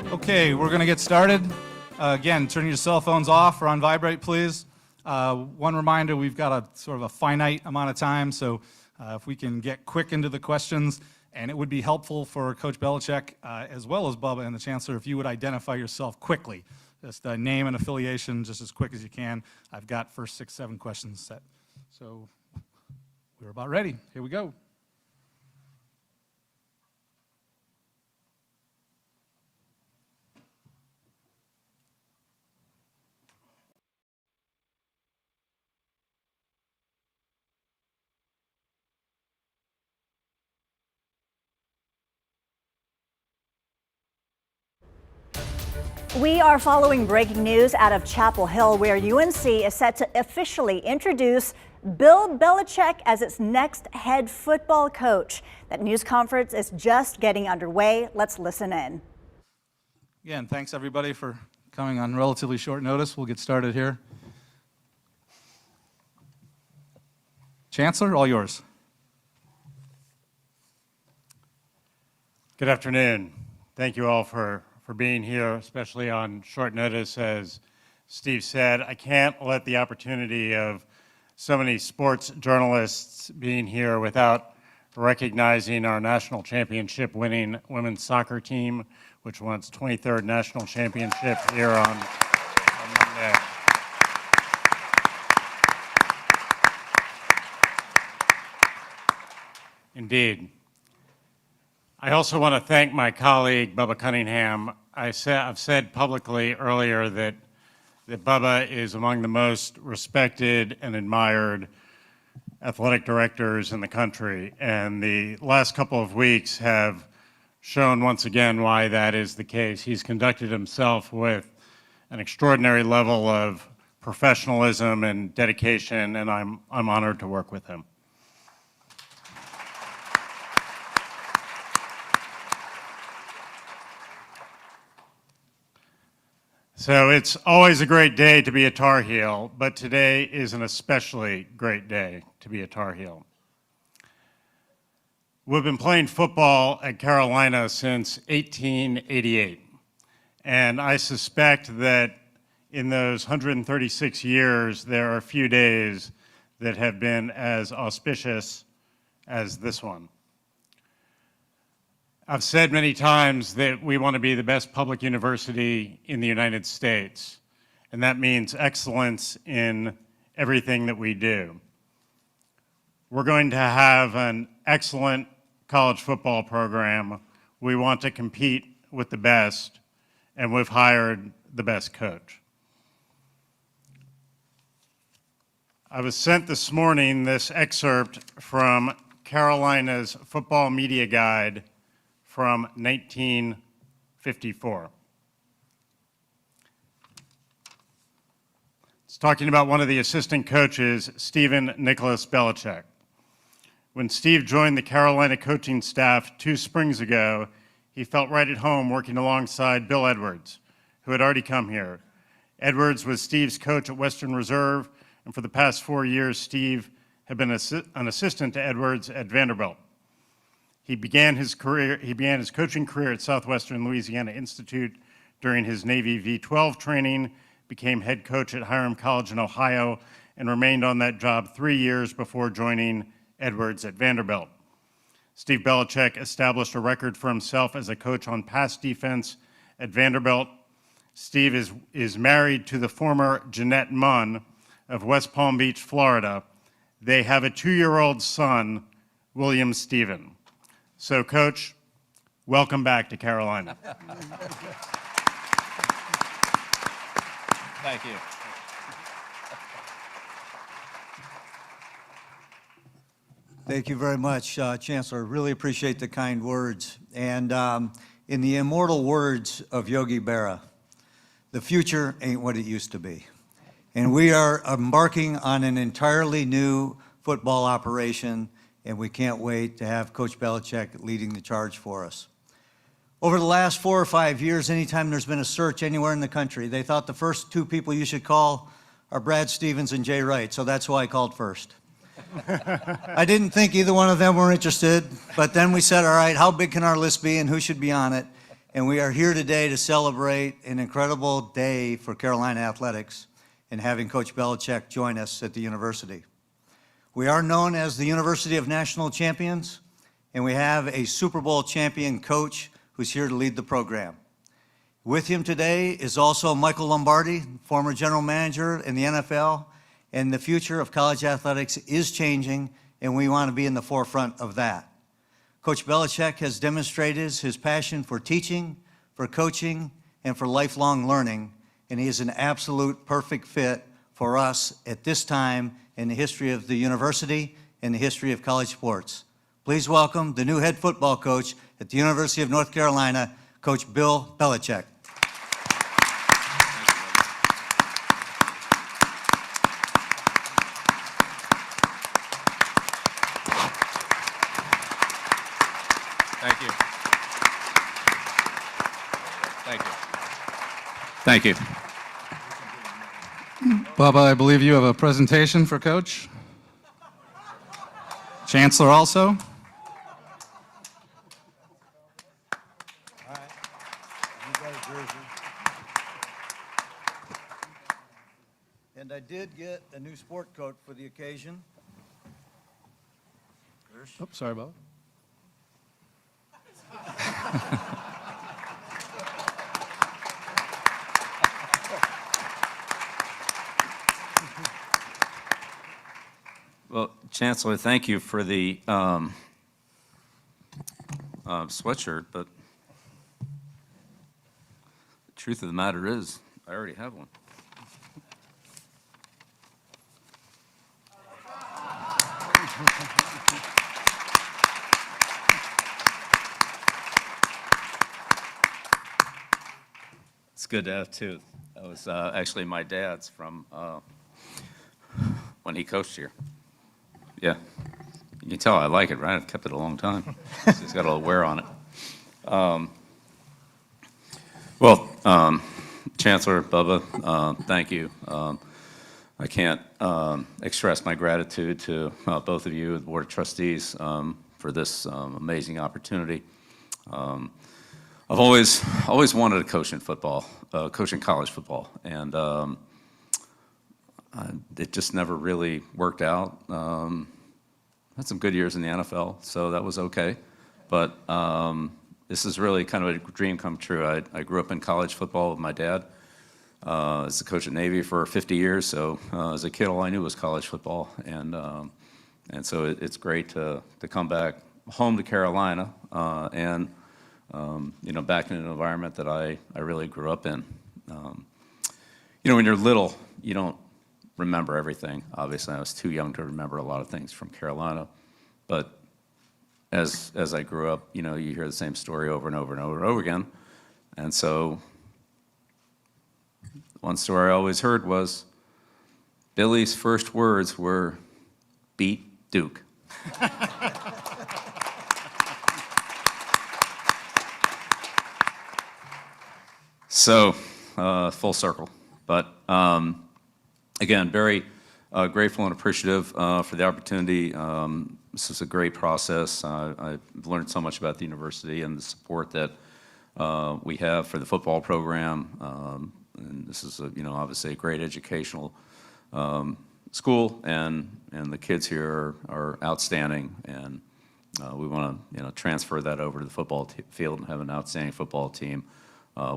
Okay, we're going to get started. Again, turn your cell phones off or on vibrate, please. One reminder, we've got a sort of a finite amount of time, so if we can get quick into the questions, and it would be helpful for Coach Bellichick, as well as Bubba and the Chancellor, if you would identify yourself quickly. Just name and affiliation just as quick as you can. I've got first 6, 7 questions set. So we're about ready. Here we go. We are following breaking news out of Chapel Hill, where UNC is set to officially introduce Bill Belichick as its next head football coach. That news conference is just getting underway. Let's listen in. Again, thanks everybody for coming on relatively short notice. We'll get started here. Chancellor, all yours. Good afternoon. Thank you all for being here, especially on short notice. As Steve said, I can't let the opportunity of so many sports journalists being here without recognizing our national championship winning women's soccer team, which won its 23rd national championship here on Monday. Indeed. I also want to thank my colleague, Bubba Cunningham. I've said publicly earlier that Bubba is among the most respected and admired athletic directors in the country, and the last couple of weeks have shown once again why that is the case. He's conducted himself with an extraordinary level of professionalism and dedication, and I'm honored to work with him. So it's always a great day to be a Tar Heel, but today is an especially great day to be a Tar Heel. We've been playing football at Carolina since 1888, and I suspect that in those 136 years, there are a few days that have been as auspicious as this one. I've said many times that we want to be the best public university in the United States, and that means excellence in everything that we do. We're going to have an excellent college football program. We want to compete with the best, and we've hired the best coach. I was sent this morning this excerpt from Carolina's Football Media Guide from 1954. It's talking about one of the assistant coaches, Stephen Nicholas Bellichick. When Steve joined the Carolina coaching staff 2 springs ago, he felt right at home working alongside Bill Edwards, who had already come here. Edwards was Steve's coach at Western Reserve, and for the past 4 years, Steve had been an assistant to Edwards at Vanderbilt. He began his coaching career at Southwestern Louisiana Institute during his Navy V-12 training, became head coach at Hiram College in Ohio, and remained on that job 3 years before joining Edwards at Vanderbilt. Steve Bellichick established a record for himself as a coach on pass defense at Vanderbilt. Steve is married to the former Jeanette Munn of West Palm Beach, Florida. They have a 2-year-old son, William Stephen. So, Coach, welcome back to Carolina. Thank you. Thank you very much, Chancellor. Really appreciate the kind words. And in the immortal words of Yogi Berra, the future ain't what it used to be. And we are embarking on an entirely new football operation, and we can't wait to have Coach Bellichick leading the charge for us. Over the last 4 or 5 years, anytime there's been a search anywhere in the country, they thought the first 2 people you should call are Brad Stevens and Jay Wright, so that's who I called first. I didn't think either one of them were interested, but then we said, all right, how big can our list be and who should be on it? And we are here today to celebrate an incredible day for Carolina athletics and having Coach Bellichick join us at the university. We are known as the University of National Champions, and we have a Super Bowl champion coach who's here to lead the program. With him today is also Michael Lombardi, former general manager in the NFL, and the future of college athletics is changing, and we want to be in the forefront of that. Coach Bellichick has demonstrated his passion for teaching, for coaching, and for lifelong learning, and he is an absolute perfect fit for us at this time in the history of the university and the history of college sports. Please welcome the new head football coach at the University of North Carolina, Coach Bill Belichick. Thank you. Thank you. Thank you. Bubba, I believe you have a presentation for Coach. Chancellor also. All right. You got a jersey. And I did get a new sport coat for the occasion. Oh, sorry, Bubba. Well, Chancellor, thank you for the sweatshirt, but the truth of the matter is, I already have one. It's good to have two. That was actually my dad's from when he coached here. Yeah, you can tell I like it, right? I've kept it a long time. It's got a little wear on it. Chancellor Bubba, thank you. I can't express my gratitude to both of you, the Board of Trustees, for this amazing opportunity. I've always wanted to coach in football, coach in college football, and it just never really worked out. Had some good years in the NFL, so that was okay. But this is really kind of a dream come true. I grew up in college football with my dad. As a coach at Navy for 50 years, so as a kid, all I knew was college football, and so it's great to come back home to Carolina and back in an environment that I really grew up in. When you're little, you don't remember everything. Obviously, I was too young to remember a lot of things from Carolina, but as I grew up, you hear the same story over and over and over and over again, and so one story I always heard was Billy's first words were, "Beat Duke." So, full circle. But again, very grateful and appreciative for the opportunity. This is a great process. I've learned so much about the university and the support that we have for the football program. And this is, obviously a great educational school, and the kids here are outstanding. And we want to, transfer that over to the football field and have an outstanding football team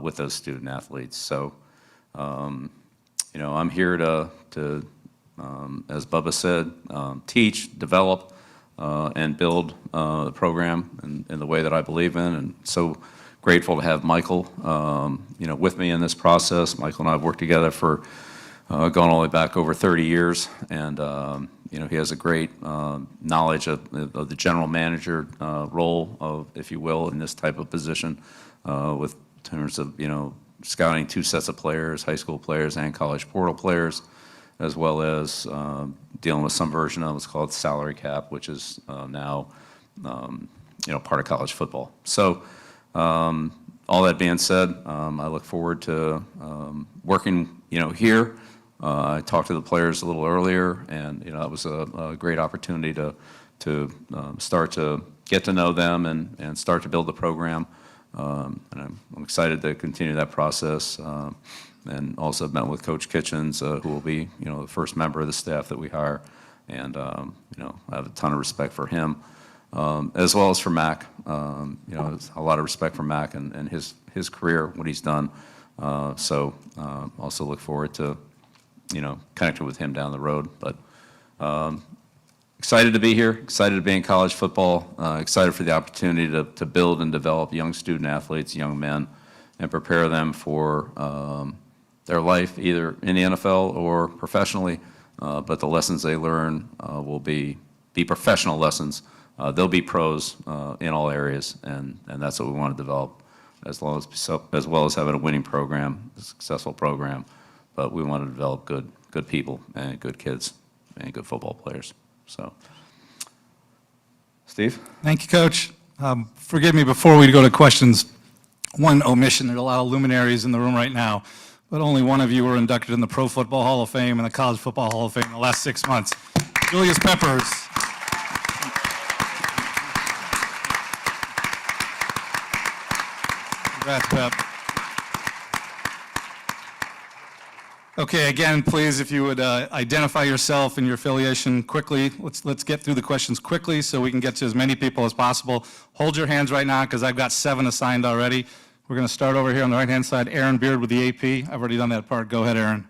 with those student athletes. So, I'm here to as Bubba said, teach, develop, and build the program in the way that I believe in. And so grateful to have Michael, with me in this process. Michael and I have worked together for going all the way back over 30 years, and he has a great knowledge of the general manager role, if you will, in this type of position, with terms of scouting two sets of players, high school players and college portal players, as well as dealing with some version of what's called salary cap, which is now part of college football. So. All that being said, I look forward to working, here. I talked to the players a little earlier, and it was a great opportunity to start to get to know them and start to build the program And I'm excited to continue that process. And also met with Coach Kitchens, who will be, the first member of the staff that we hire. And, I have a ton of respect for him, as well as for Mac. There's a lot of respect for Mac and his career, what he's done. Also look forward to, connecting with him down the road. But excited to be here, excited to be in college football, excited for the opportunity to build and develop young student athletes, young men, and prepare them for their life, either in the NFL or professionally. But the lessons they learn will be professional lessons. They'll be pros in all areas, and that's what we want to develop, as well as having a winning program, a successful program. But we want to develop good people and good kids and good football players. So, Steve? Thank you, Coach. Forgive me before we go to questions. One omission, there are a lot of luminaries in the room right now, but only one of you were inducted in the Pro Football Hall of Fame and the College Football Hall of Fame in the last 6 months. Julius Peppers. Congrats, Pep. Okay, again, please, if you would identify yourself and your affiliation quickly. Let's get through the questions quickly so we can get to as many people as possible. Hold your hands right now because I've got 7 assigned already. We're going to start over here on the right-hand side. Aaron Beard with the AP. I've already done that part. Go ahead, Aaron.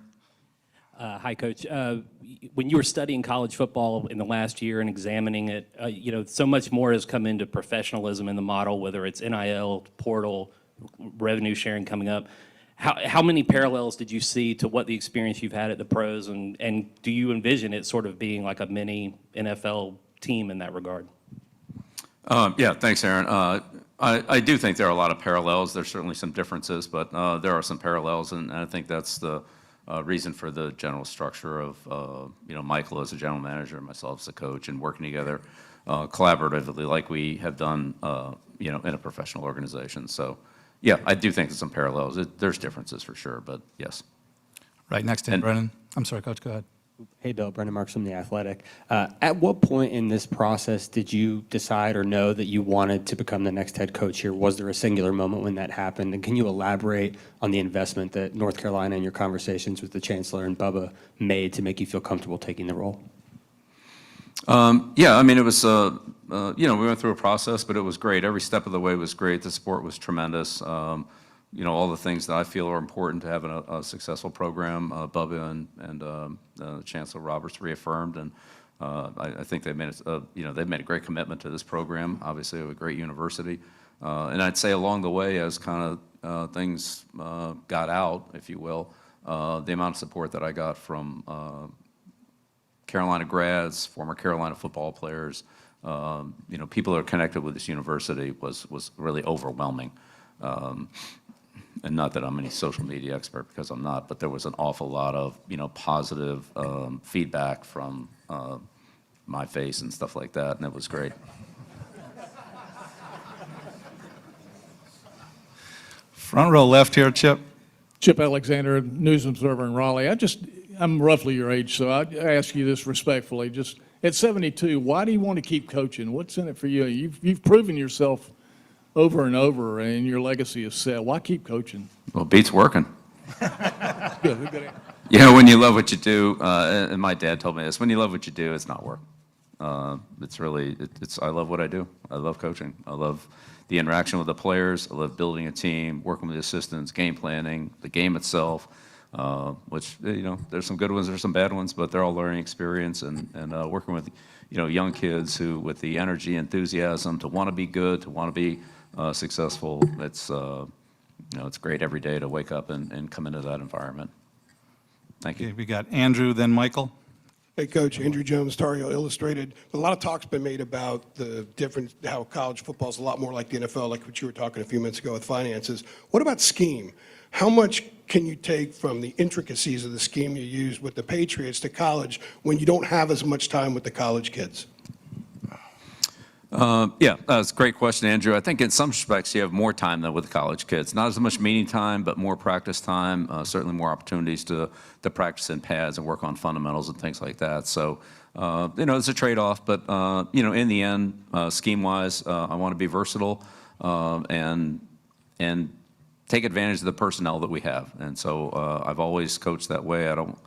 Hi, Coach. When you were studying college football in the last year and examining it, so much more has come into professionalism in the model, whether it's NIL, portal, revenue sharing coming up. How many parallels did you see to what the experience you've had at the pros, and do you envision it sort of being like a mini NFL team in that regard? Yeah, thanks, Aaron. I do think there are a lot of parallels. There's certainly some differences, but there are some parallels, and I think that's the reason for the general structure of Michael as a general manager and myself as a coach, and working together collaboratively like we have done in a professional organization. So. Yeah, I do think there's some parallels. There's differences for sure, but yes. Right next to him, Brennan. I'm sorry, Coach, go ahead. Hey, Bill, Brendan Marks from The Athletic. At what point in this process did you decide or know that you wanted to become the next head coach here? Was there a singular moment when that happened? And can you elaborate on the investment that North Carolina and your conversations with the Chancellor and Bubba made to make you feel comfortable taking the role? Yeah, I mean, it was, we went through a process, but it was great. Every step of the way was great. The support was tremendous. All the things that I feel are important to having a successful program, Bubba and Chancellor Roberts reaffirmed, and I think they made they've made a great commitment to this program. Obviously, a great university, and I'd say along the way, as kind of things got out, if you will, the amount of support that I got from Carolina grads, former Carolina football players, people that are connected with this university was really overwhelming. And not that I'm any social media expert, because I'm not, but there was an awful lot of, positive feedback from my face and stuff like that, and it was great. Front row left here, Chip. Chip Alexander, News Observer in Raleigh. I'm roughly your age, so I ask you this respectfully. Just at 72, why do you want to keep coaching? What's in it for you? You've proven yourself over and over, and your legacy is set. Why keep coaching? Well, beats working. Good. When you love what you do, and my dad told me this, when you love what you do, it's not work. It's really, I love what I do. I love coaching. I love the interaction with the players. I love building a team, working with the assistants, game planning, the game itself, which, there's some good ones, there's some bad ones, but they're all learning experience, and working with, young kids who, with the energy, enthusiasm to want to be good, to want to be successful. It's great every day to wake up and come into that environment. Thank you. Okay, we got Andrew, then Michael. Hey, Coach, Andrew Jones, Tar Heel Illustrated. A lot of talk's been made about the difference, how college football is a lot more like the NFL, like what you were talking a few minutes ago with finances. What about scheme? How much can you take from the intricacies of the scheme you use with the Patriots to college when you don't have as much time with the college kids? Yeah, that's a great question, Andrew. I think in some respects you have more time than with the college kids. Not as much meeting time, but more practice time, certainly more opportunities to practice in pads and work on fundamentals and things like that. So, it's a trade-off, but, in the end, scheme-wise, I want to be versatile, and and take advantage of the personnel that we have. And so I've always coached that way. I don't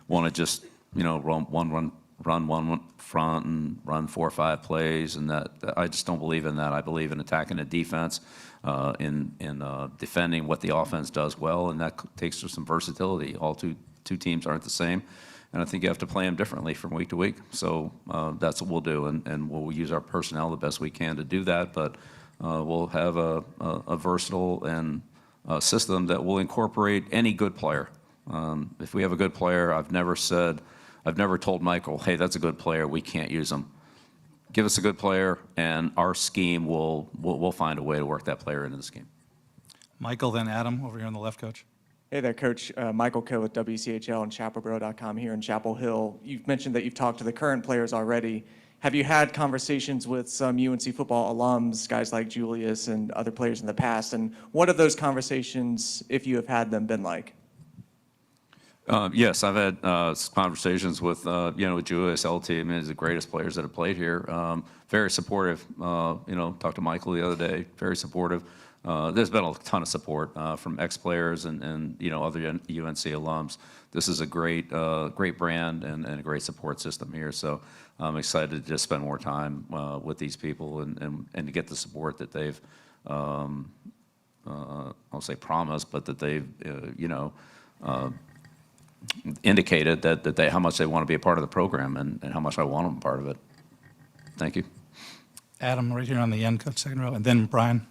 want to just, run one front and run 4 or 5 plays, and that I just don't believe in that. I believe in attacking the defense, in defending what the offense does well, and that takes some versatility. All two teams aren't the same, and I think you have to play them differently from week to week. So that's what we'll do, and we'll use our personnel the best we can to do that. But we'll have a versatile and system that will incorporate any good player. If we have a good player, I've never told Michael, hey, that's a good player, we can't use him. Give us a good player, and our scheme we'll find a way to work that player into the scheme. Michael, then Adam, over here on the left, Coach. Hey there, Coach. Michael Coe with WCHL and ChapelBoro.com here in Chapel Hill. You've mentioned that you've talked to the current players already. Have you had conversations with some UNC football alums, guys like Julius and other players in the past? And what have those conversations, if you have had them, been like? Yes, I've had conversations with Julius, LT. I mean, he's the greatest players that have played here. Very supportive. Talked to Michael the other day. Very supportive. There's been a ton of support from ex-players and other UNC alums. This is a great brand and a great support system here. So I'm excited to just spend more time with these people and to get the support that they've, I'll say promised, but that they've, indicated that how much they want to be a part of the program and how much I want them part of it. Thank you. Adam, right here on the end, Coach, second row, and then Brian.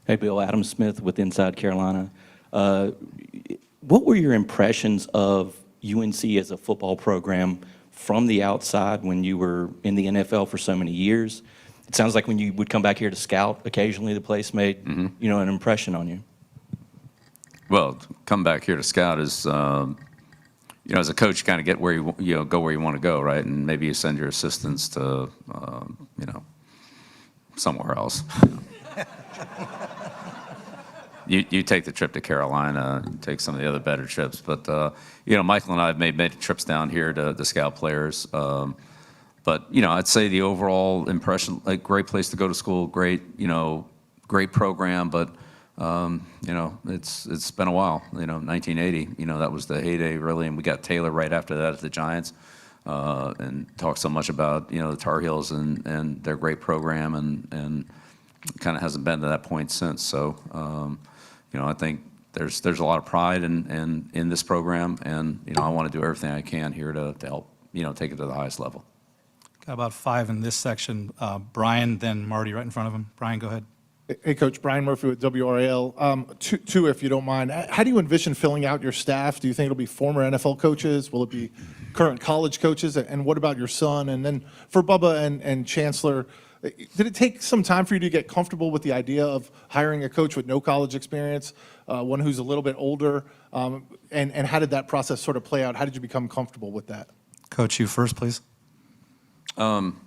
Hey, Bill, Adam Smith with Inside Carolina. What were your impressions of UNC as a football program from the outside when you were in the NFL for so many years? It sounds like when you would come back here to scout, occasionally the place made, an impression on you. Well, to come back here to scout is, as a coach, you kind of get where go where you want to go, right? And maybe you send your assistants to, somewhere else. You take the trip to Carolina, take some of the other better trips. But, Michael and I have made trips down here to scout players. But, I'd say the overall impression, like, great place to go to school, great program. But, it's been a while, 1980, that was the heyday, really. And we got Taylor right after that at the Giants. And talked so much about, the Tar Heels and their great program and kind of hasn't been to that point since. So, I think there's a lot of pride in this program, and I want to do everything I can here to help take it to the highest level. Got about 5 in this section. Brian, then Marty, right in front of him. Brian, go ahead. Hey, Coach, Brian Murphy with WRAL. Two, if you don't mind. How do you envision filling out your staff? Do you think it'll be former NFL coaches? Will it be current college coaches? And what about your son? And then for Bubba and Chancellor, did it take some time for you to get comfortable with the idea of hiring a coach with no college experience, one who's a little bit older? And how did that process sort of play out? How did you become comfortable with that? Coach, you first, please. On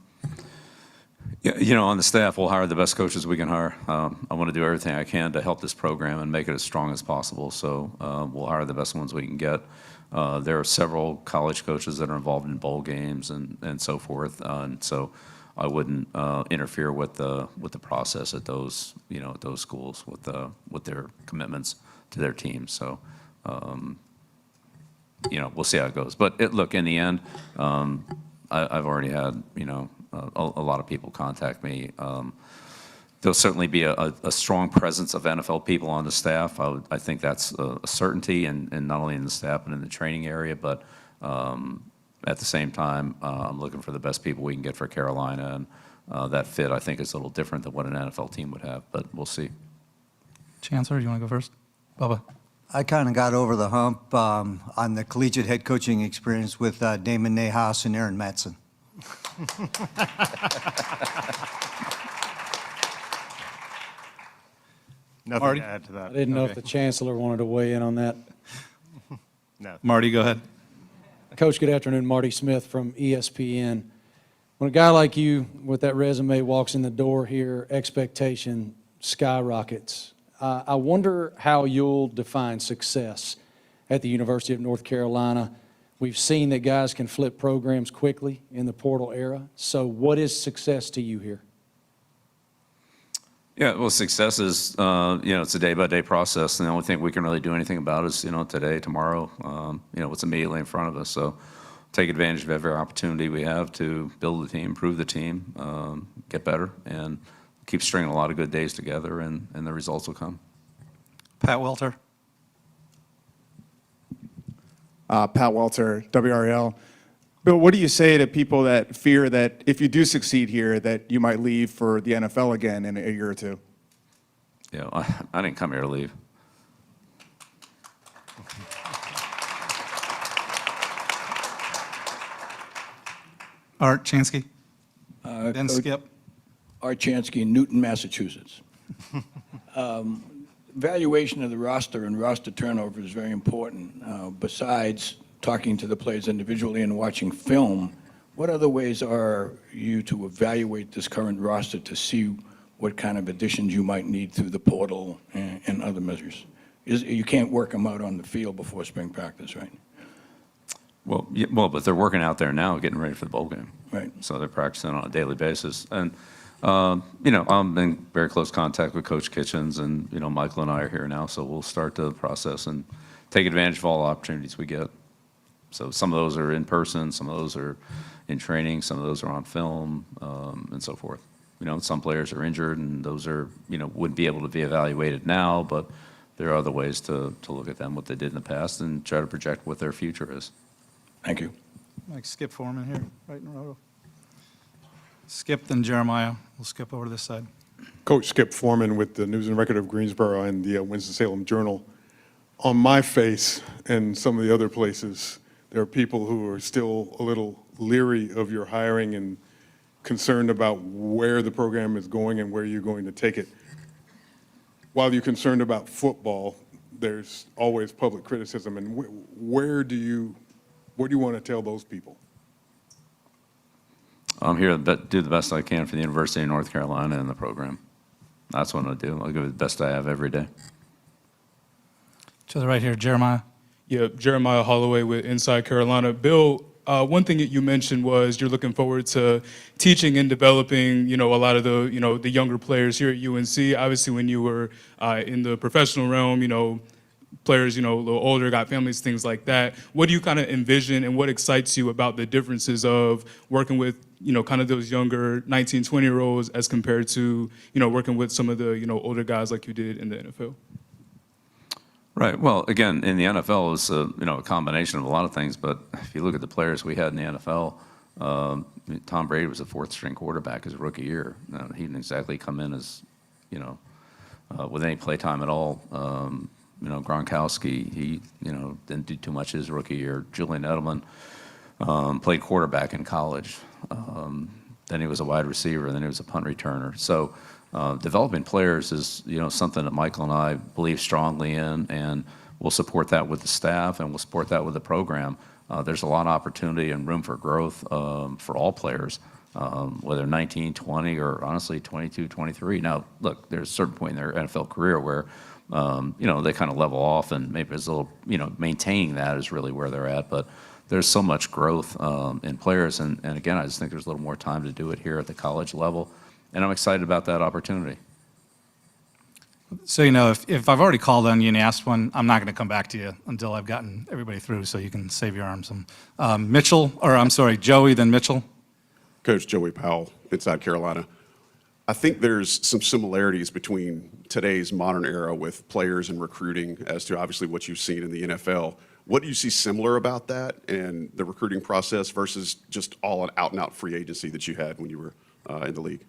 the staff, we'll hire the best coaches we can hire. I want to do everything I can to help this program and make it as strong as possible. So we'll hire the best ones we can get. There are several college coaches that are involved in bowl games and so forth. And so I wouldn't interfere with the process at those at those schools with their commitments to their teams. So we'll see how it goes. But look, in the end, I've already had a lot of people contact me. There'll certainly be a strong presence of NFL people on the staff. I think that's a certainty, and not only in the staff but in the training area. But at the same time, I'm looking for the best people we can get for Carolina, and that fit, I think, is a little different than what an NFL team would have, but we'll see. Chancellor, you want to go first? Bubba. I kind of got over the hump on the collegiate head coaching experience with Damon Nahas and Aaron Matson. Nothing Marty? to add to that. I didn't know Okay. if the chancellor wanted to weigh in on that. No. Marty, go ahead. Coach, good afternoon. Marty Smith from ESPN. When a guy like you with that resume walks in the door here, expectation skyrockets. I wonder how you'll define success at the University of North Carolina. We've seen that guys can flip programs quickly in the portal era. So what is success to you here? Yeah, well, success is, it's a day-by-day process, and the only thing we can really do anything about is, today, tomorrow, what's immediately in front of us. So take advantage of every opportunity we have to build the team, improve the team, get better, and keep stringing a lot of good days together, and the results will come. Pat Welter. Pat Welter, WRL. Bill, what do you say to people that fear that if you do succeed here, that you might leave for the NFL again in a year or two? Yeah, I didn't come here to leave. Art Chansky. Then Skip. Art Chansky in Newton, Massachusetts. Evaluation of the roster and roster turnover is very important. Besides talking to the players individually and watching film, what other ways are you to evaluate this current roster to see what kind of additions you might need through the portal and other measures? You can't work them out on the field before spring practice, right? Well, but they're working out there now, getting ready for the bowl game. Right. So they're practicing on a daily basis. And, I'm in very close contact with Coach Kitchens, and, Michael and I are here now, so we'll start the process and take advantage of all the opportunities we get. So some of those are in person, some of those are in training, some of those are on film, and so forth. Some players are injured, and those are, wouldn't be able to be evaluated now, but there are other ways to look at them, what they did in the past, and try to project what their future is. Thank you. Like Skip Foreman here, right in a row. Skip, then Jeremiah. We'll skip over to this side. Coach Skip Foreman with the News and Record of Greensboro and the Winston-Salem Journal. On my face and some of the other places, there are people who are still a little leery of your hiring and concerned about where the program is going and where you're going to take it. While you're concerned about football, there's always public criticism. And where do you want to tell those people? I'm here to do the best I can for the University of North Carolina and the program. That's what I'll do. I'll give it the best I have every day. To the right here, Jeremiah. Yeah, Jeremiah Holloway with Inside Carolina. Bill, one thing that you mentioned was you're looking forward to teaching and developing, a lot of the younger players here at UNC. Obviously, when you were in the professional realm, players, a little older, got families, things like that. What do you kind of envision, and what excites you about the differences of working with, kind of those younger 19, 20-year-olds as compared to, working with some of the, older guys like you did in the NFL? Right. Well, again, in the NFL, it's a combination of a lot of things. But if you look at the players we had in the NFL, Tom Brady was a fourth-string quarterback his rookie year. He didn't exactly come in as, with any play time at all. Gronkowski, he, didn't do too much his rookie year. Julian Edelman played quarterback in college. Then he was a wide receiver, and then he was a punt returner. So developing players is, something that Michael and I believe strongly in, and we'll support that with the staff, and we'll support that with the program. There's a lot of opportunity and room for growth for all players, whether 19, 20, or honestly 22, 23. Now, look, there's a certain point in their NFL career where, they kind of level off, and maybe it's a little, maintaining that is really where they're at. But there's so much growth in players, and again, I just think there's a little more time to do it here at the college level, and I'm excited about that opportunity. So, if I've already called on you and asked one, I'm not going to come back to you until I've gotten everybody through, so you can save your arms. Joey, then Mitchell. Coach Joey Powell, Inside Carolina. I think there's some similarities between today's modern era with players and recruiting as to obviously what you've seen in the NFL. What do you see similar about that and the recruiting process versus just all an out-and-out free agency that you had when you were in the league?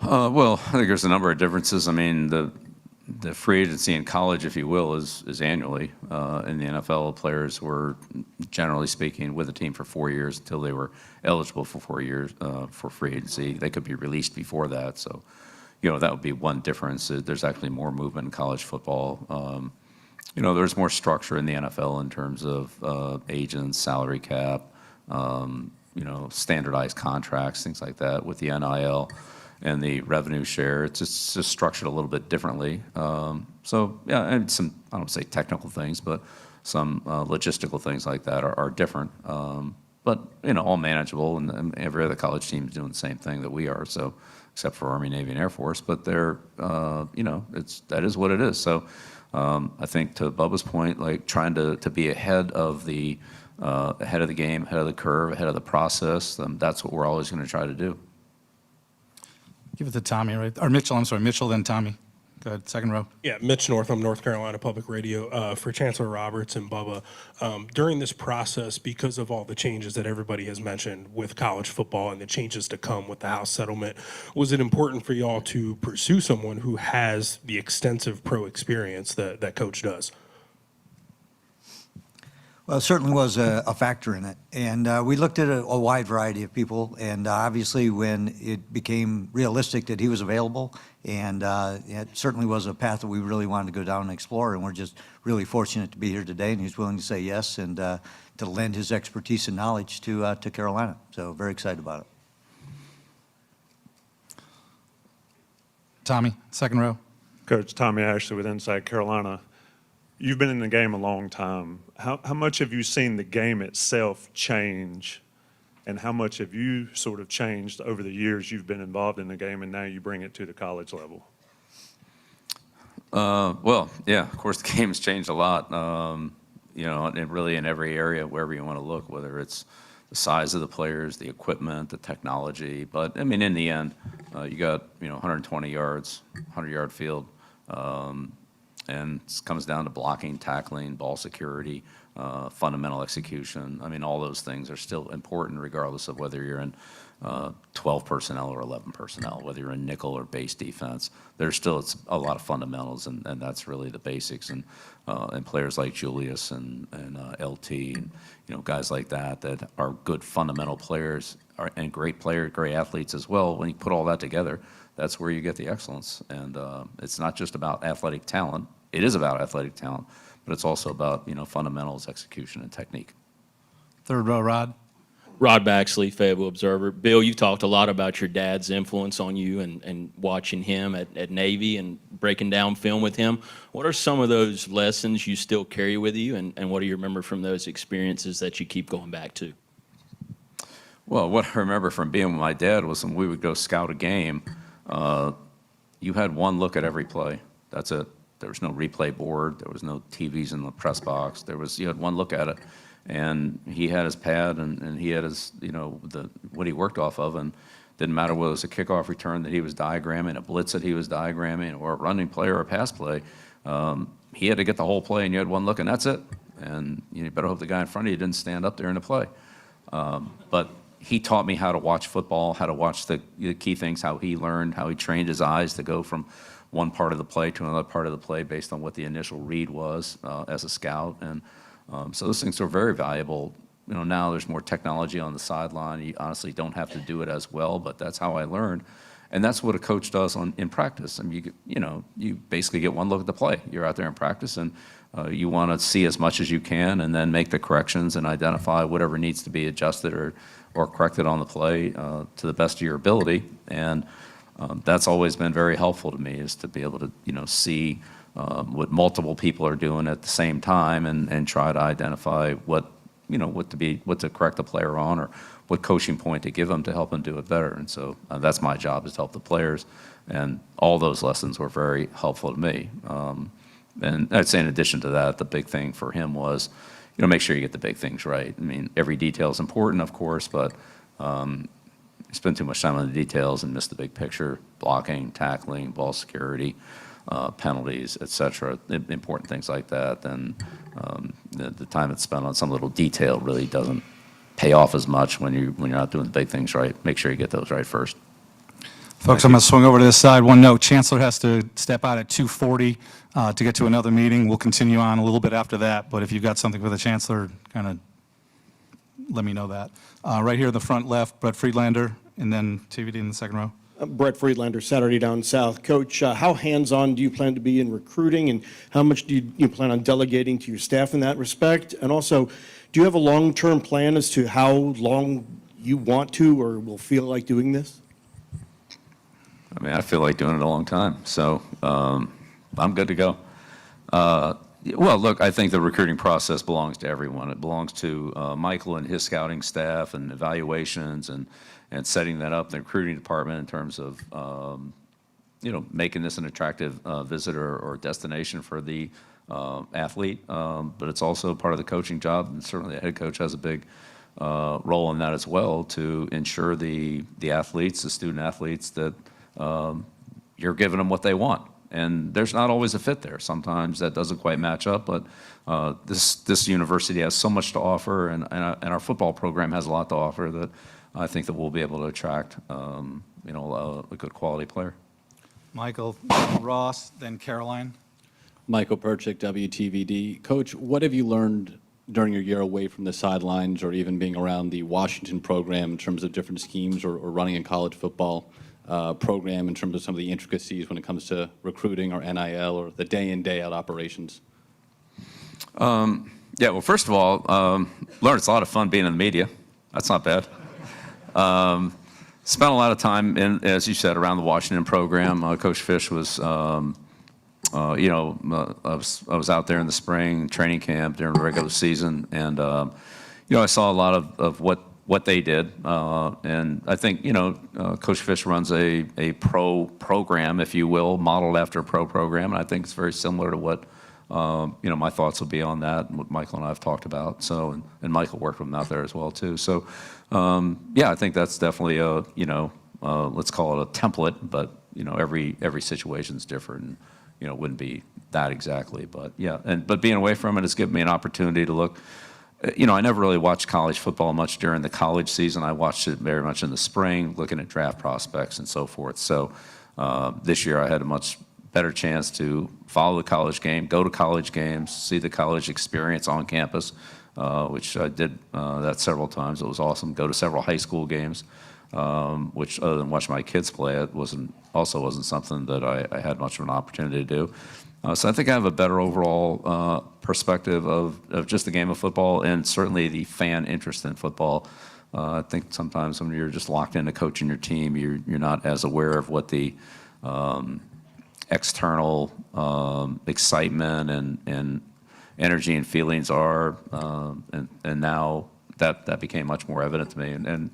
Well, I think there's a number of differences. I mean, the free agency in college, if you will, is annually. In the NFL, players were, generally speaking, with the team for 4 years until they were eligible for 4 years for free agency. They could be released before that. So, that would be one difference. There's actually more movement in college football. There's more structure in the NFL in terms of agents, salary cap, standardized contracts, things like that with the NIL. And the revenue share, it's just structured a little bit differently. So, yeah, and some, I don't say technical things, but some logistical things like that are different. but, all manageable, and every other college team is doing the same thing that we are, so, except for Army, Navy, and Air Force, but they're, that is what it is. So I think to Bubba's point, like trying to be ahead of the game, ahead of the curve, ahead of the process, that's what we're always going to try to do. Give it to Tommy, right? Or Mitchell, I'm sorry, Mitchell, then Tommy. Go ahead, second row. Yeah, Mitch Northam, North Carolina Public Radio. For Chancellor Roberts and Bubba, during this process, because of all the changes that everybody has mentioned with college football and the changes to come with the House settlement, was it important for y'all to pursue someone who has the extensive pro experience that Coach does? Well, it certainly was a factor in it. And we looked at a wide variety of people. And obviously, when it became realistic that he was available, and it certainly was a path that we really wanted to go down and explore. And we're just really fortunate to be here today. And he's willing to say yes and to lend his expertise and knowledge to Carolina. So very excited about it. Tommy, second row. Coach Tommy Ashley with Inside Carolina. You've been in the game a long time. How much have you seen the game itself change, and how much have you sort of changed over the years you've been involved in the game, and now you bring it to the college level? Well, yeah, of course the game's changed a lot, and really in every area, wherever you want to look, whether it's the size of the players, the equipment, the technology. But, I mean, in the end, you got, 120 yards, 100-yard field, and it comes down to blocking, tackling, ball security, fundamental execution. I mean, all those things are still important regardless of whether you're in 12 personnel or 11 personnel, whether you're in nickel or base defense. There's still a lot of fundamentals, and that's really the basics. And players like Julius and LT and guys like that are good fundamental players and great athletes as well. When you put all that together, that's where you get the excellence. And it's not just about athletic talent. It is about athletic talent, but it's also about fundamentals, execution, and technique. Third row, Rod. Rod Baxley, Fayetteville Observer. Bill, you've talked a lot about your dad's influence on you and watching him at Navy and breaking down film with him. What are some of those lessons you still carry with you, and what do you remember from those experiences that you keep going back to? Well, what I remember from being with my dad was when we would go scout a game, you had one look at every play. That's it. There was no replay board. There was no TVs in the press box. You had one look at it. And he had his pad and he had his, what he worked off of, and didn't matter whether it was a kickoff return that he was diagramming, a blitz that he was diagramming, or a running play or a pass play. He had to get the whole play, and you had one look, and that's it. And you better hope the guy in front of you didn't stand up there in the play. But he taught me how to watch football, how to watch the key things, how he learned, how he trained his eyes to go from one part of the play to another part of the play based on what the initial read was as a scout. And so those things are very valuable. Now there's more technology on the sideline. You honestly don't have to do it as well, but that's how I learned. And that's what a coach does in practice. I mean, you basically get one look at the play. You're out there in practice, and you want to see as much as you can and then make the corrections and identify whatever needs to be adjusted or corrected on the play to the best of your ability. And that's always been very helpful to me, is to be able to, see what multiple people are doing at the same time and try to identify what to correct the player on, or what coaching point to give them to help them do it better. And so that's my job, is to help the players. And all those lessons were very helpful to me. And I'd say in addition to that, the big thing for him was, make sure you get the big things right. I mean, every detail is important, of course, but you spend too much time on the details and miss the big picture: blocking, tackling, ball security, penalties, etc. Important things like that. Then the time that's spent on some little detail really doesn't pay off as much when you're not doing the big things right. Make sure you get those right first. Folks, I'm going to swing over to this side. One note: Chancellor has to step out at 2:40 to get to another meeting. We'll continue on a little bit after that, but if you've got something for the Chancellor, kind of let me know that. Right here in the front left, Brett Friedlander, and then TVD in the second row. Brett Friedlander, Saturday Down South. Coach, how hands-on do you plan to be in recruiting, and how much do you plan on delegating to your staff in that respect? And also, do you have a long-term plan as to how long you want to or will feel like doing this? I mean, I feel like doing it a long time, so I'm good to go. Well, look, I think the recruiting process belongs to everyone. It belongs to Michael and his scouting staff and evaluations and setting that up, the recruiting department in terms of, making this an attractive visitor or destination for the athlete. But it's also part of the coaching job, and certainly the head coach has a big role in that as well to ensure the athletes, the student athletes, that you're giving them what they want. And there's not always a fit there. Sometimes that doesn't quite match up, but this university has so much to offer, and our football program has a lot to offer that I think that we'll be able to attract, a good quality player. Michael, Ross, then Caroline. Michael Perchick, WTVD. Coach, what have you learned during your year away from the sidelines or even being around the Washington program in terms of different schemes or running a college football program in terms of some of the intricacies when it comes to recruiting or NIL or the day in, day out operations? Yeah, well, first of all, learned it's a lot of fun being in the media. That's not bad. Spent a lot of time, as you said, around the Washington program. Coach Fish was, I was out there in the spring, training camp during the regular season, and, I saw a lot of what they did. And I think, Coach Fish runs a pro program, if you will, modeled after a pro program, and I think it's very similar to what, my thoughts will be on that and what Michael and I have talked about. So, and Michael worked with them out there as well, too. So, yeah, I think that's definitely let's call it a template, but, every situation's different and, it wouldn't be that exactly. But, yeah, but being away from it has given me an opportunity to look. I never really watched college football much during the college season. I watched it very much in the spring, looking at draft prospects and so forth. So this year I had a much better chance to follow the college game, go to college games, see the college experience on campus, which I did that several times. It was awesome. Go to several high school games, which other than watch my kids play, it wasn't something that I had much of an opportunity to do. So I think I have a better overall perspective of just the game of football and certainly the fan interest in football. I think sometimes when you're just locked into coaching your team, you're not as aware of what the external excitement and energy and feelings are. And now that became much more evident to me. And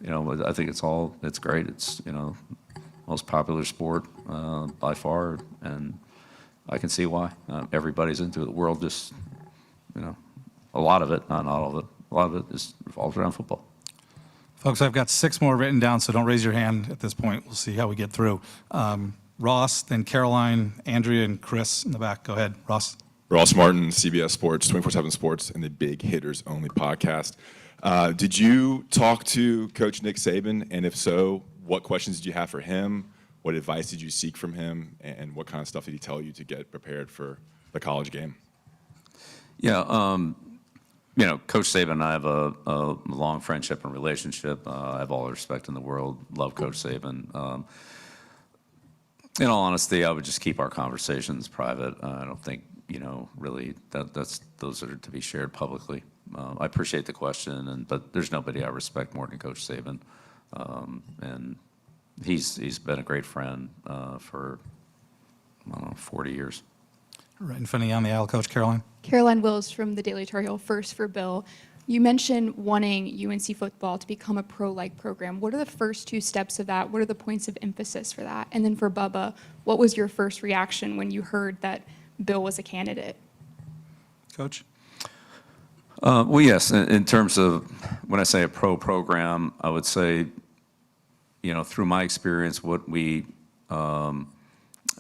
I think it's great. It's, most popular sport by far, and I can see why. Everybody's into it. The world just, a lot of it, not all of it, a lot of it is revolves around football. Folks, I've got 6 more written down, so don't raise your hand at this point. We'll see how we get through. Ross, then Caroline, Andrea, and Chris in the back. Go ahead, Ross. Ross Martin, CBS Sports, 24/7 Sports, and the Big Hitters Only podcast. Did you talk to Coach Nick Saban? And if so, what questions did you have for him? What advice did you seek from him? And what kind of stuff did he tell you to get prepared for the college game? Yeah, Coach Saban and I have a long friendship and relationship. I have all the respect in the world. Love Coach Saban. In all honesty, I would just keep our conversations private. I don't think, really those are to be shared publicly. I appreciate the question, but there's nobody I respect more than Coach Saban. And he's been a great friend for, 40 years. Right in front of you on the aisle, Coach Caroline. Caroline Wills from the Daily Tar Heel. First for Bill. You mentioned wanting UNC football to become a pro-like program. What are the first 2 steps of that? What are the points of emphasis for that? And then for Bubba, what was your first reaction when you heard that Bill was a candidate? Coach? Well, yes, in terms of when I say a pro program, I would say, through my experience, what we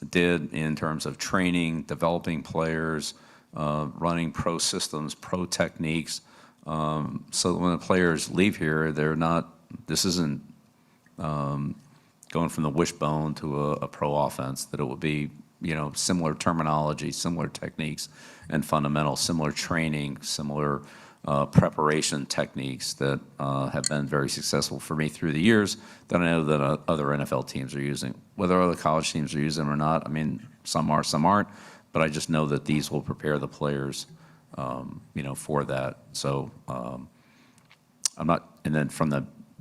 did in terms of training, developing players, running pro systems, pro techniques, so that when the players leave here, this isn't going from the wishbone to a pro offense, that it will be, similar terminology, similar techniques and fundamentals, similar training, similar preparation techniques that have been very successful for me through the years that I know that other NFL teams are using. Whether other college teams are using them or not, I mean, some are, some aren't, but I just know that these will prepare the players, for that. So I'm not, and then from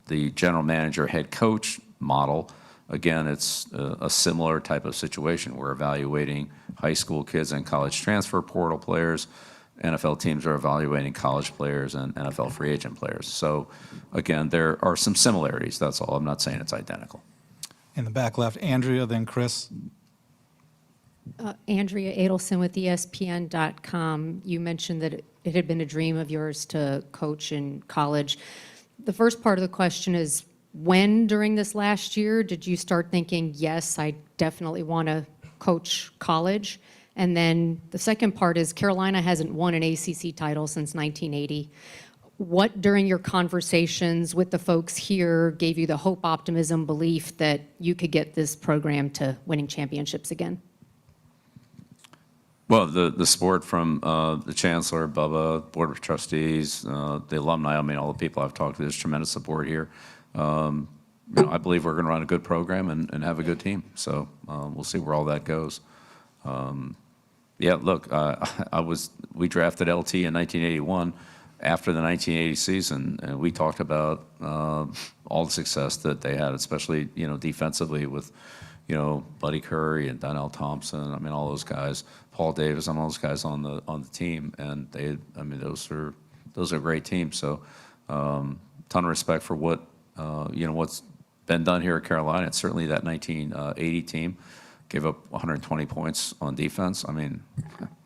the general manager, head coach model, again, it's a similar type of situation. We're evaluating high school kids and college transfer portal players. NFL teams are evaluating college players and NFL free agent players. So again, there are some similarities, that's all. I'm not saying it's identical. In the back left, Andrea, then Chris. Andrea Adelson with ESPN.com. You mentioned that it had been a dream of yours to coach in college. The first part of the question is, when during this last year did you start thinking, yes, I definitely want to coach college? And then the second part is, Carolina hasn't won an ACC title since 1980. What, during your conversations with the folks here, gave you the hope, optimism, belief that you could get this program to winning championships again? Well, the support from the chancellor, Bubba, board of trustees, the alumni, I mean, all the people I've talked to, there's tremendous support here. I believe we're going to run a good program and have a good team. So we'll see where all that goes. Yeah, look, we drafted LT in 1981 after the 1980 season, and we talked about all the success that they had, especially, defensively with, Buddy Curry and Donnell Thompson. I mean, all those guys, Paul Davis, and all those guys on the team, and those are great teams. So, ton of respect for what's been done here at Carolina. It's certainly that 1980 team gave up 120 points on defense. I mean,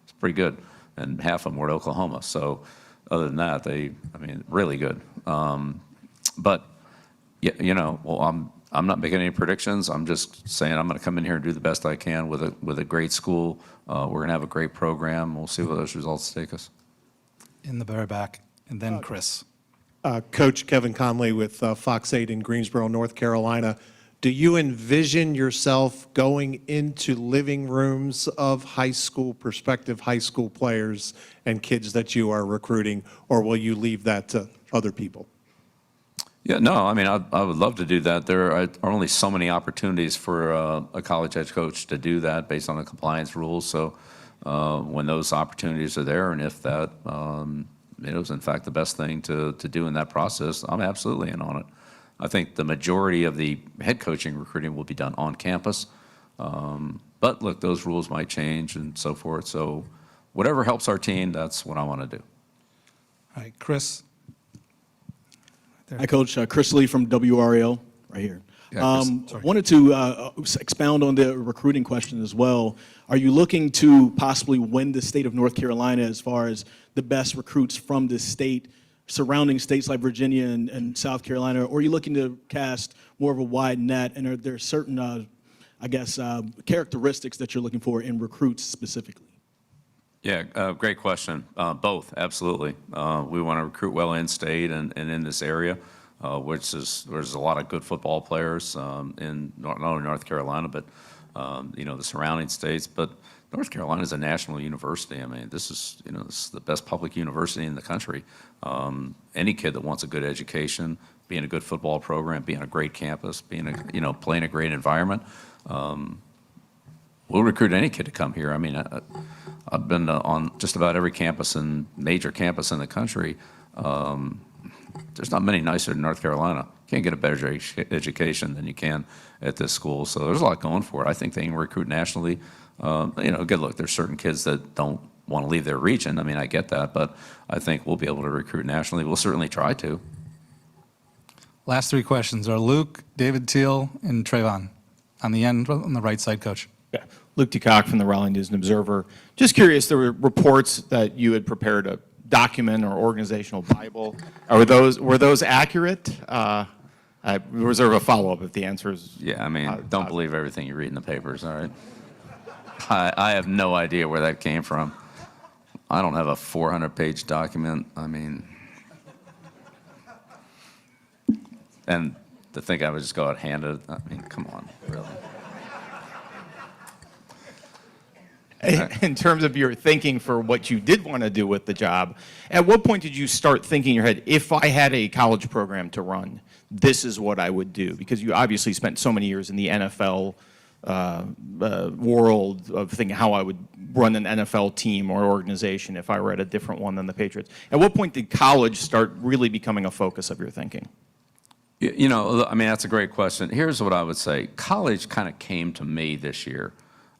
it's pretty good, and half of them were at Oklahoma. So, other than that, really good. But I'm not making any predictions. I'm just saying I'm going to come in here and do the best I can with a great school. We're going to have a great program. We'll see where those results take us. In the very back, and then Chris. Coach Kevin Conley with Fox 8 in Greensboro, North Carolina. Do you envision yourself going into living rooms of prospective high school players and kids that you are recruiting, or will you leave that to other people? Yeah, no, I would love to do that. There are only so many opportunities for a college head coach to do that based on the compliance rules. So when those opportunities are there, and if that is in fact the best thing to do in that process, I'm absolutely in on it. I think the majority of the head coaching recruiting will be done on campus. But look, those rules might change and so forth. So whatever helps our team, that's what I want to do. All right, Chris. Hi, Coach. Chris Lee from WRAL, right here. Yeah, Chris, sorry. Wanted to expound on the recruiting question as well. Are you looking to possibly win the state of North Carolina as far as the best recruits from this state, surrounding states like Virginia and South Carolina, or are you looking to cast more of a wide net, and are there certain, characteristics that you're looking for in recruits specifically? Yeah, great question. Both, absolutely. We want to recruit well in-state and in this area, there's a lot of good football players in not only North Carolina, but the surrounding states. But North Carolina is a national university. This is the best public university in the country. Any kid that wants a good education, being a good football program, being a great campus, playing a great environment, we'll recruit any kid to come here. I've been on just about every major campus in the country. There's not many nicer than North Carolina. Can't get a better education than you can at this school. So there's a lot going for it. I think they can recruit nationally. Good look, there's certain kids that don't want to leave their region. I get that, but I think we'll be able to recruit nationally. We'll certainly try to. Last three questions are Luke, David Teal, and Trayvon. On the end, on the right side, Coach. Yeah. Luke DeCock from the Raleigh News and Observer. Just curious, there were reports that you had prepared a document or organizational Bible. Were those accurate? I reserve a follow-up if the answer is... Yeah, don't believe everything you read in the papers, all right? I have no idea where that came from. I don't have a 400-page document. And to think I would just go out and hand it, come on, really. In terms of your thinking for what you did want to do with the job, at what point did you start thinking in your head, if I had a college program to run, this is what I would do? Because you obviously spent so many years in the NFL world of thinking how I would run an NFL team or organization if I were at a different one than the Patriots. At what point did college start really becoming a focus of your thinking? You know, I mean, that's a great question. Here's what I would say. College kind of came to me this year.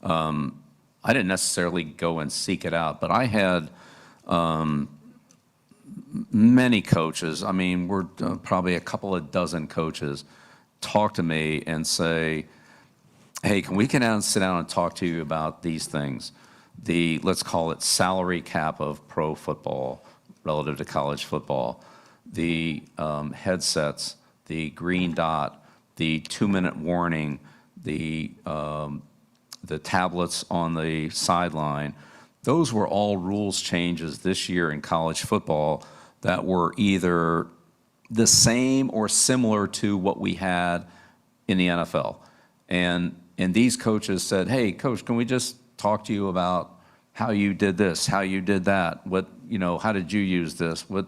I didn't necessarily go and seek it out, but I had many coaches, I mean, we're probably a couple of dozen coaches, talk to me and say, hey, can we sit down and talk to you about these things? The, let's call it salary cap of pro football relative to college football, the headsets, the green dot, the 2-minute warning, the tablets on the sideline. Those were all rules changes this year in college football that were either the same or similar to what we had in the NFL. And these coaches said, hey, coach, can we just talk to you about how you did this, how you did that, what, you know, how did you use this, what,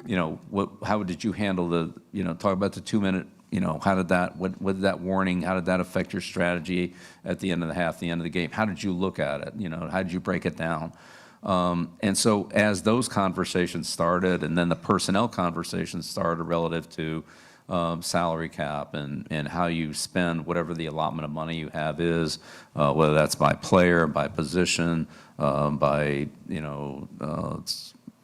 you know, how did you handle the, you know, talk about the 2-minute, you know, how did that, what did that warning, how did that affect your strategy at the end of the half, the end of the game? How did you look at it? You know, how did you break it down? And so as those conversations started, and then the personnel conversations started relative to salary cap and how you spend whatever the allotment of money you have is, whether that's by player, by position, by, you know,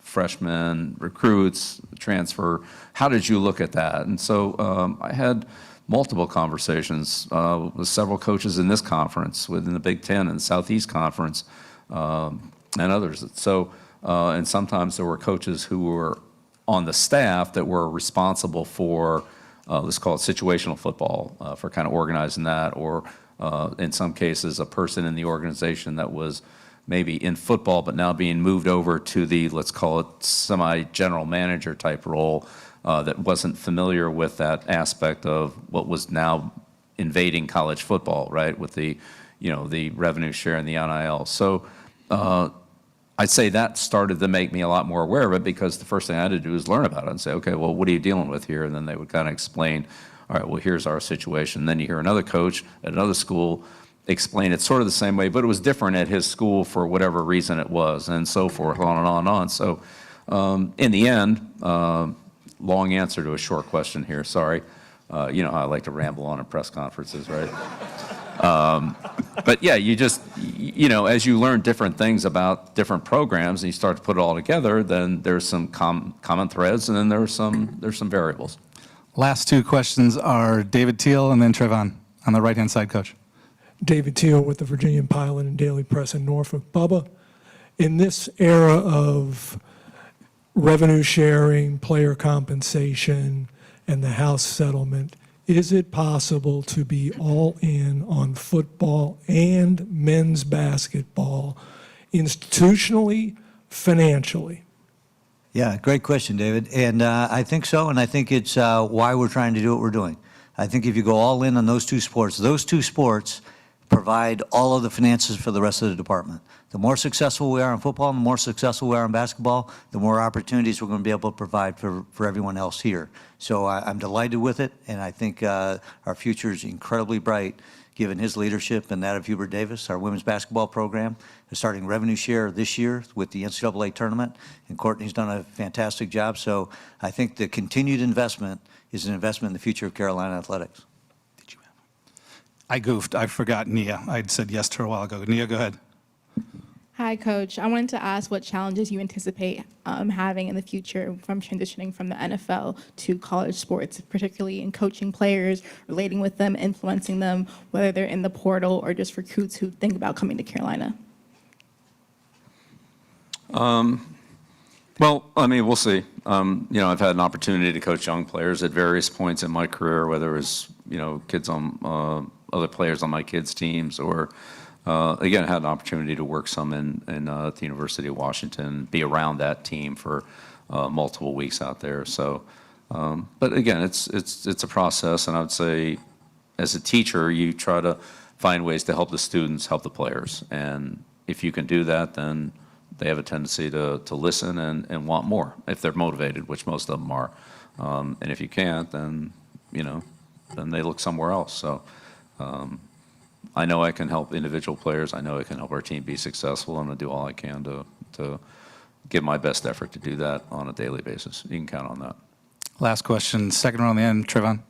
freshmen, recruits, transfer. How did you look at that? And so I had multiple conversations with several coaches in this conference, within the Big Ten and Southeast Conference, and others. So, and sometimes there were coaches who were on the staff that were responsible for, let's call it situational football, for kind of organizing that, or in some cases, a person in the organization that was maybe in football, but now being moved over to the, let's call it semi-general manager type role, that wasn't familiar with that aspect of what was now invading college football, right, with the, you know, the revenue share and the NIL. So I'd say that started to make me a lot more aware of it, because the first thing I had to do was learn about it and say, okay, well, what are you dealing with here? And then they would kind of explain, all right, well, here's our situation. And then you hear another coach at another school explain it sort of the same way, but it was different at his school for whatever reason it was, and so forth, on and on and on. So in the end, long answer to a short question here, sorry. You know how I like to ramble on in press conferences, right? But yeah, you just, you know, as you learn different things about different programs and you start to put it all together, then there's some common threads, and then there's some variables. Last two questions are David Teal and then Trevon on the right-hand side, Coach. David Teal with the Virginian Pilot and Daily Press in Norfolk. Bubba, in this era of revenue sharing, player compensation, and the House settlement, is it possible to be all in on football and men's basketball, institutionally, financially? Yeah, great question, David. And I think so, and I think it's why we're trying to do what we're doing. I think if you go all in on those two sports provide all of the finances for the rest of the department. The more successful we are in football, the more successful we are in basketball, the more opportunities we're going to be able to provide for everyone else here. So I'm delighted with it, and I think our future is incredibly bright given his leadership and that of Hubert Davis. Our women's basketball program is starting revenue share this year with the NCAA tournament, and Courtney's done a fantastic job. So I think the continued investment is an investment in the future of Carolina athletics. I goofed. I forgot Nia. I'd said yes to her a while ago. Nia, go ahead. Hi, Coach. I wanted to ask what challenges you anticipate having in the future from transitioning from the NFL to college sports, particularly in coaching players, relating with them, influencing them, whether they're in the portal or just recruits who think about coming to Carolina. Well, I mean, we'll see. You know, I've had an opportunity to coach young players at various points in my career, whether it was, you know, kids on other players on my kids' teams, or again, I had an opportunity to work some in at the University of Washington, be around that team for multiple weeks out there. So, but again, it's a process, and I would say, as a teacher, you try to find ways to help the students, help the players, and if you can do that, then they have a tendency to listen and want more if they're motivated, which most of them are. And if you can't, then, you know, then they look somewhere else. So I know I can help individual players. I know I can help our team be successful. I'm going to do all I can to give my best effort to do that on a daily basis. You can count on that. Last question, second one on the end, Trayvon.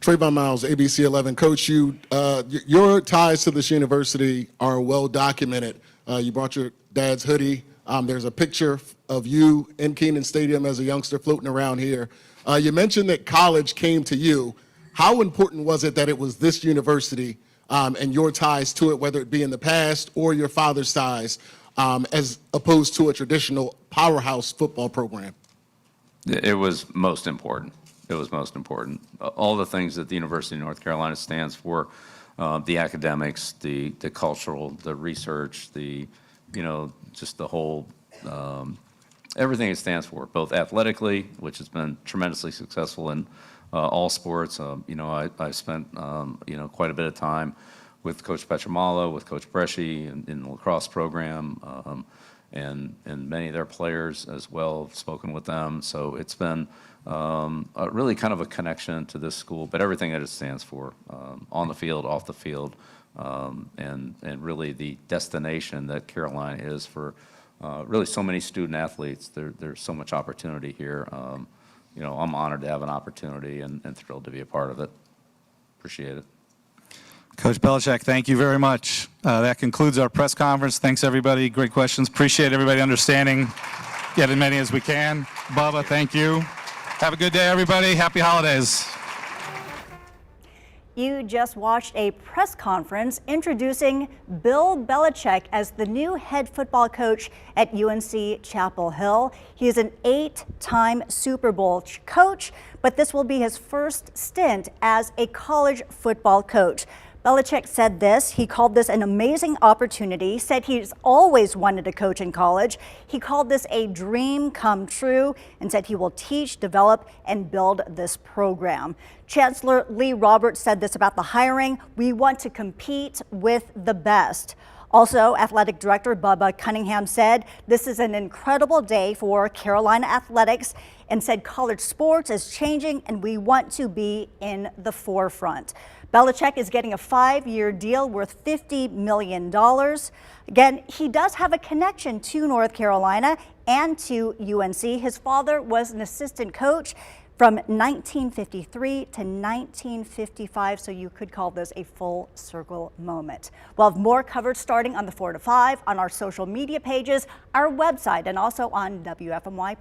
Trayvon Miles, ABC 11. Coach, your ties to this university are well documented. You brought your dad's hoodie. There's a picture of you in Kenan Stadium as a youngster floating around here. You mentioned that college came to you. How important was it that it was this university and your ties to it, whether it be in the past or your father's ties, as opposed to a traditional powerhouse football program? It was most important. It was most important. All the things that the University of North Carolina stands for, the academics, the cultural, the research, just the whole, everything it stands for, both athletically, which has been tremendously successful in all sports. I spent, quite a bit of time with Coach Petramala, with Coach Bresci in the lacrosse program, and many of their players as well. I've spoken with them. So it's been really kind of a connection to this school, but everything that it stands for, on the field, off the field, and really the destination that Carolina is for really so many student athletes. There's so much opportunity here. I'm honored to have an opportunity and thrilled to be a part of it. Appreciate it. Coach Bellichick, thank you very much. That concludes our press conference. Thanks, everybody. Great questions. Appreciate everybody understanding. Get as many as we can. Bubba, thank you. Have a good day, everybody. Happy holidays. You just watched a press conference introducing Bill Belichick as the new head football coach at UNC Chapel Hill. He is an 8-time Super Bowl coach, but this will be his first stint as a college football coach. Bellichick said this. He called this an amazing opportunity, said he's always wanted to coach in college. He called this a dream come true and said he will teach, develop, and build this program. Chancellor Lee Roberts said this about the hiring. We want to compete with the best. Also, Athletic Director Bubba Cunningham said this is an incredible day for Carolina athletics and said college sports is changing and we want to be in the forefront. Bellichick is getting a 5-year deal worth $50 million. Again, he does have a connection to North Carolina and to UNC. His father was an assistant coach from 1953 to 1955, so you could call this a full circle moment. We'll have more coverage starting on the 4 to 5 on our social media pages, our website, and also on WFMY+.